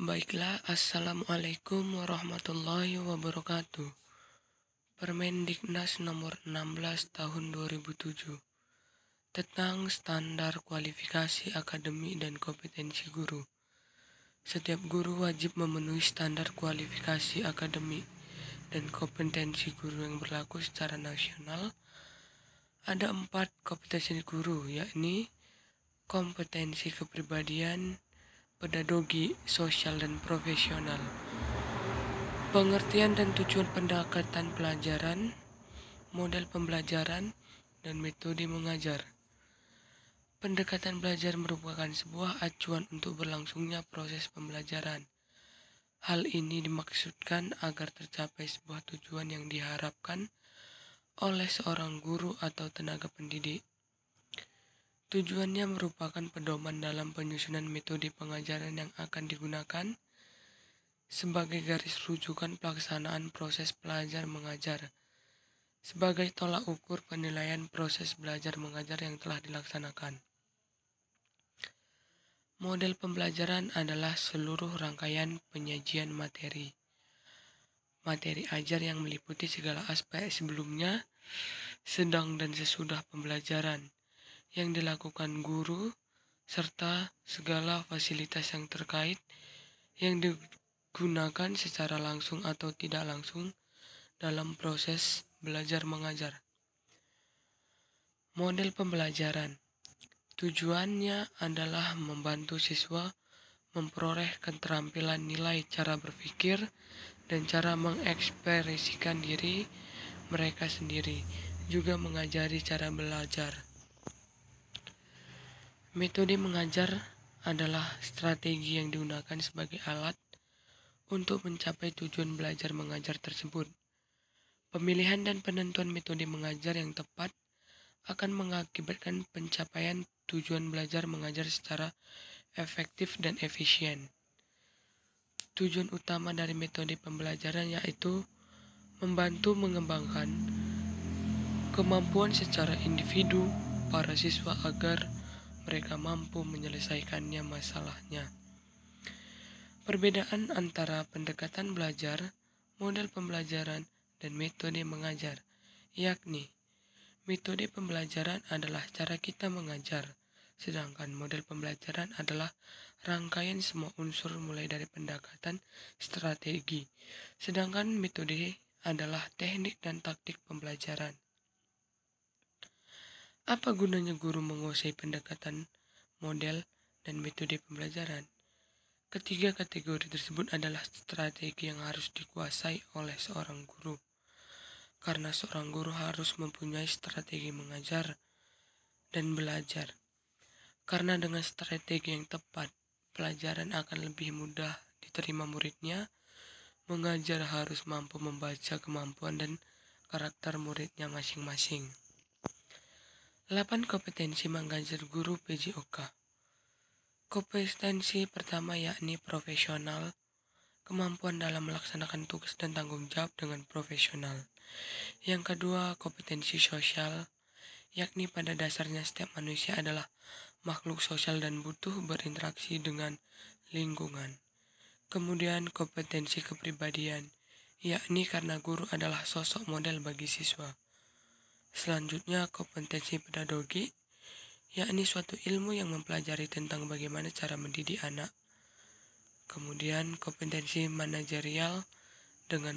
Baiklah, Assalamualaikum warahmatullahi wabarakatuh. Permendiknas nomor 16 tahun 2007 tentang standar kualifikasi akademik dan kompetensi guru. Setiap guru wajib memenuhi standar kualifikasi akademik dan kompetensi guru yang berlaku secara nasional. Ada 4 kompetensi guru, yakni kompetensi kepribadian, pedagogi, sosial, dan profesional. Pengertian dan tujuan pendekatan pelajaran, model pembelajaran, dan metode mengajar. Pendekatan belajar merupakan sebuah acuan untuk berlangsungnya proses pembelajaran. Hal ini dimaksudkan agar tercapai sebuah tujuan yang diharapkan oleh seorang guru atau tenaga pendidik. Tujuannya merupakan pedoman dalam penyusunan metode pengajaran yang akan digunakan sebagai garis rujukan pelaksanaan proses belajar mengajar, sebagai tolak ukur penilaian proses belajar mengajar yang telah dilaksanakan. Model pembelajaran adalah seluruh rangkaian penyajian materi. Materi ajar yang meliputi segala aspek sebelumnya, sedang dan sesudah pembelajaran yang dilakukan guru, serta segala fasilitas yang terkait yang digunakan secara langsung atau tidak langsung dalam proses belajar mengajar. Model pembelajaran tujuannya adalah membantu siswa memperoleh keterampilan nilai cara berpikir dan cara mengekspresikan diri mereka sendiri, juga mengajari cara belajar. Metode mengajar adalah strategi yang digunakan sebagai alat untuk mencapai tujuan belajar mengajar tersebut. Pemilihan dan penentuan metode mengajar yang tepat akan mengakibatkan pencapaian tujuan belajar mengajar secara efektif dan efisien. Tujuan utama dari metode pembelajaran yaitu membantu mengembangkan kemampuan secara individu para siswa agar mereka mampu menyelesaikannya masalahnya. Perbedaan antara pendekatan belajar, model pembelajaran, dan metode mengajar, yakni metode pembelajaran adalah cara kita mengajar, sedangkan model pembelajaran adalah rangkaian semua unsur mulai dari pendekatan strategi, sedangkan metode adalah teknik dan taktik pembelajaran. Apa gunanya guru menguasai pendekatan, model, dan metode pembelajaran? Ketiga kategori tersebut adalah strategi yang harus dikuasai oleh seorang guru, karena seorang guru harus mempunyai strategi mengajar dan belajar. Karena dengan strategi yang tepat, pelajaran akan lebih mudah diterima muridnya. Mengajar harus mampu membaca kemampuan dan karakter muridnya masing-masing. 8 kompetensi mengajar guru PJOK. Kompetensi pertama yakni profesional, kemampuan dalam melaksanakan tugas dan tanggung jawab dengan profesional. Yang kedua, kompetensi sosial, yakni pada dasarnya setiap manusia adalah makhluk sosial dan butuh berinteraksi dengan lingkungan. Kemudian kompetensi kepribadian, yakni karena guru adalah sosok model bagi siswa. Selanjutnya kompetensi pedagogi, yakni suatu ilmu yang mempelajari tentang bagaimana cara mendidik anak. Kemudian kompetensi manajerial dengan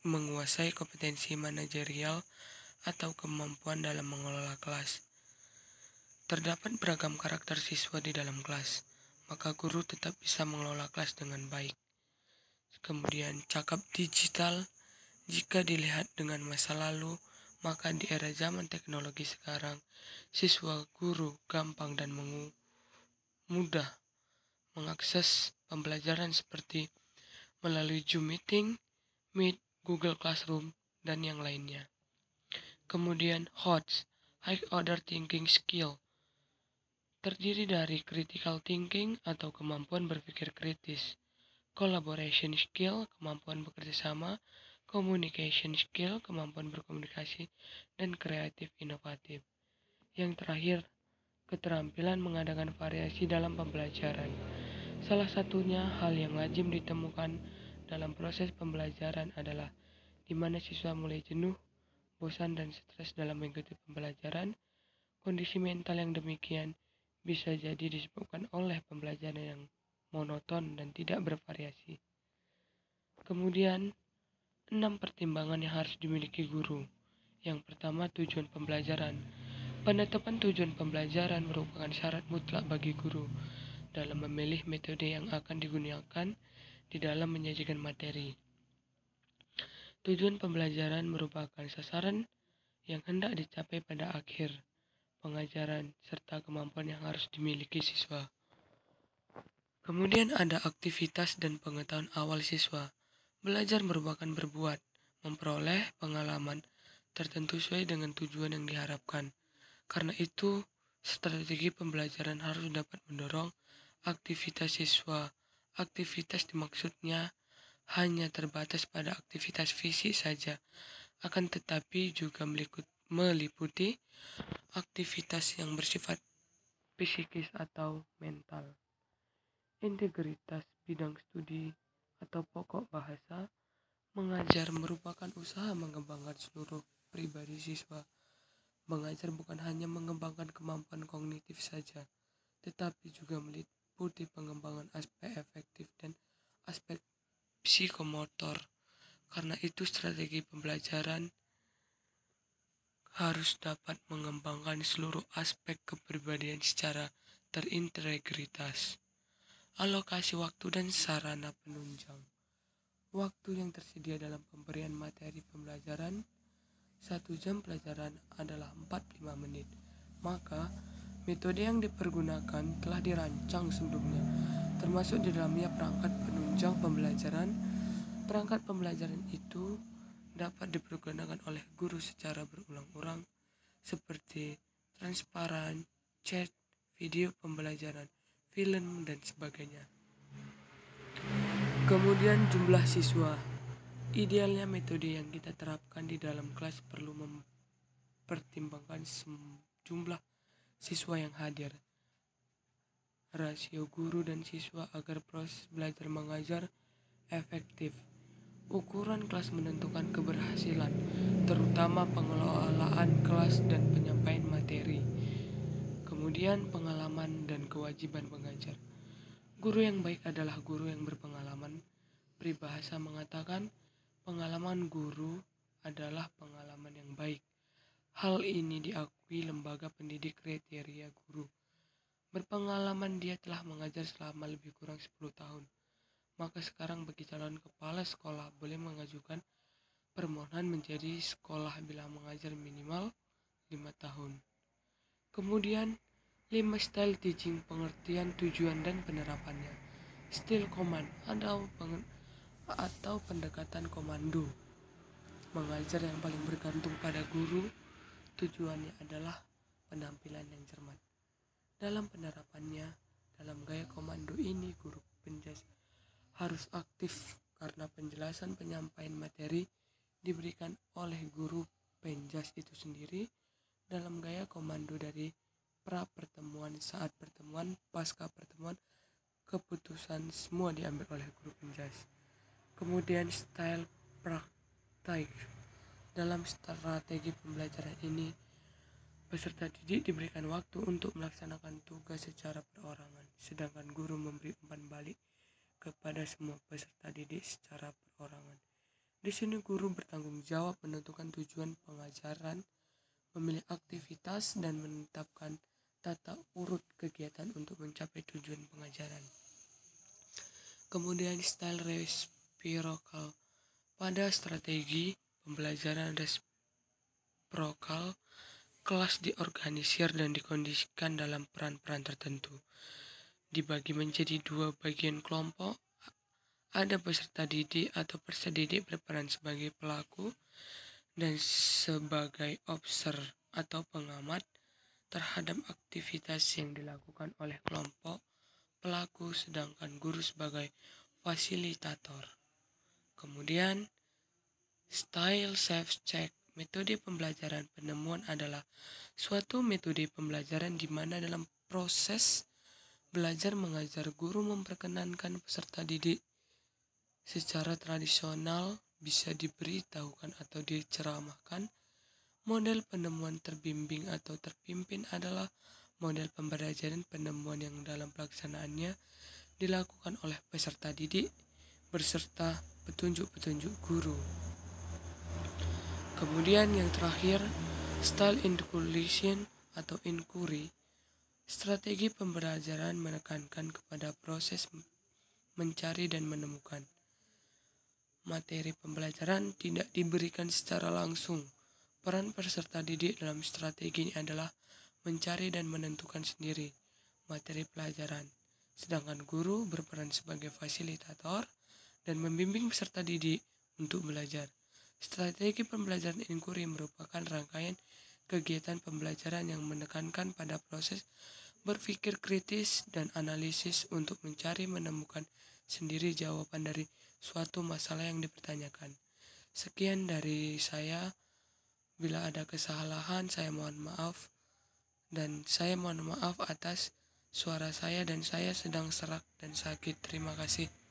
menguasai kompetensi manajerial atau kemampuan dalam mengelola kelas. Terdapat beragam karakter siswa di dalam kelas, maka guru tetap bisa mengelola kelas dengan baik. Kemudian cakap digital, jika dilihat dengan masa lalu, maka di era zaman teknologi sekarang, siswa guru gampang dan mudah mengakses pembelajaran seperti melalui Zoom Meeting, Meet, Google Classroom, dan yang lainnya. Kemudian HOTS, High Order Thinking Skill, terdiri dari critical thinking atau kemampuan berpikir kritis, collaboration skill, kemampuan bekerja sama, communication skill, kemampuan berkomunikasi, dan kreatif inovatif. Yang terakhir, keterampilan mengadakan variasi dalam pembelajaran, Salah satunya hal yang lazim ditemukan dalam proses pembelajaran adalah di mana siswa mulai jenuh, bosan, dan stres dalam mengikuti pembelajaran. Kondisi mental yang demikian bisa jadi disebabkan oleh pembelajaran yang monoton dan tidak bervariasi. Kemudian, 6 pertimbangan yang harus dimiliki guru. Yang pertama, tujuan pembelajaran. Penetapan tujuan pembelajaran merupakan syarat mutlak bagi guru dalam memilih metode yang akan digunakan di dalam menyajikan materi. Tujuan pembelajaran merupakan sasaran yang hendak dicapai pada akhir pengajaran serta kemampuan yang harus dimiliki siswa. Kemudian ada aktivitas dan pengetahuan awal siswa. Belajar merupakan berbuat, memperoleh pengalaman tertentu sesuai dengan tujuan yang diharapkan. Karena itu, strategi pembelajaran harus dapat mendorong aktivitas siswa. Aktivitas dimaksudnya hanya terbatas pada aktivitas fisik saja, akan tetapi juga meliputi aktivitas yang bersifat psikis atau mental. Integritas bidang studi atau pokok bahasa mengajar merupakan usaha mengembangkan seluruh pribadi siswa. Mengajar bukan hanya mengembangkan kemampuan kognitif saja, tetapi juga meliputi pengembangan aspek efektif dan aspek psikomotor. Karena itu strategi pembelajaran harus dapat mengembangkan seluruh aspek kepribadian secara terintegritas. Alokasi waktu dan sarana penunjang. Waktu yang tersedia dalam pemberian materi pembelajaran 1 jam pelajaran adalah 45 menit. Maka, metode yang dipergunakan telah dirancang sebelumnya, termasuk di dalamnya perangkat penunjang pembelajaran. Perangkat pembelajaran itu dapat dipergunakan oleh guru secara berulang-ulang, seperti transparan, chat, video pembelajaran, film, dan sebagainya. Kemudian jumlah siswa. Idealnya metode yang kita terapkan di dalam kelas perlu mempertimbangkan jumlah siswa yang hadir, rasio guru dan siswa agar proses belajar mengajar efektif. Ukuran kelas menentukan keberhasilan, terutama pengelolaan kelas dan penyampaian materi. Kemudian pengalaman dan kewajiban mengajar. Guru yang baik adalah guru yang berpengalaman. Peribahasa mengatakan, pengalaman guru adalah pengalaman yang baik. Hal ini diakui lembaga pendidik kriteria guru. Berpengalaman dia telah mengajar selama lebih kurang 10 tahun. Maka sekarang bagi calon kepala sekolah boleh mengajukan permohonan menjadi sekolah bila mengajar minimal 5 tahun. Kemudian 5 style teaching, pengertian, tujuan, dan penerapannya. Style command atau pendekatan komando. Mengajar yang paling bergantung pada guru, tujuannya adalah penampilan yang cermat. Dalam penerapannya, dalam gaya komando ini guru penjas harus aktif karena penjelasan penyampaian materi diberikan oleh guru penjas itu sendiri dalam gaya komando dari pra pertemuan, saat pertemuan, pasca pertemuan, keputusan semua diambil oleh guru penjas. Kemudian style praktik. Dalam strategi pembelajaran ini, peserta didik diberikan waktu untuk melaksanakan tugas secara perorangan, sedangkan guru memberi umpan balik kepada semua peserta didik secara perorangan. Di sini guru bertanggung jawab menentukan tujuan pengajaran, memilih aktivitas, dan menetapkan tata urut kegiatan untuk mencapai tujuan pengajaran. Kemudian style reciprocal. Pada strategi pembelajaran reciprocal, kelas diorganisir dan dikondisikan dalam peran-peran tertentu. Dibagi menjadi 2 bagian kelompok. Ada peserta didik atau peserta didik berperan sebagai pelaku dan sebagai observer atau pengamat terhadap aktivitas yang dilakukan oleh kelompok pelaku, sedangkan guru sebagai fasilitator. Kemudian style self-check. Metode pembelajaran penemuan adalah suatu metode pembelajaran di mana dalam proses Belajar mengajar guru memperkenankan peserta didik secara tradisional bisa diberitahukan atau diceramahkan. Model penemuan terbimbing atau terpimpin adalah model pembelajaran penemuan yang dalam pelaksanaannya dilakukan oleh peserta didik berserta petunjuk-petunjuk guru. Kemudian yang terakhir, style inculcation atau inquiry. Strategi pembelajaran menekankan kepada proses mencari dan menemukan. Materi pembelajaran tidak diberikan secara langsung. Peran peserta didik dalam strategi ini adalah mencari dan menentukan sendiri materi pelajaran, sedangkan guru berperan sebagai fasilitator dan membimbing peserta didik untuk belajar. Strategi pembelajaran inquiry merupakan rangkaian kegiatan pembelajaran yang menekankan pada proses berpikir kritis dan analisis untuk mencari menemukan sendiri jawaban dari suatu masalah yang dipertanyakan. Sekian dari saya. Bila ada kesalahan, saya mohon maaf. Dan saya mohon maaf atas suara saya dan saya sedang serak dan sakit. Terima kasih.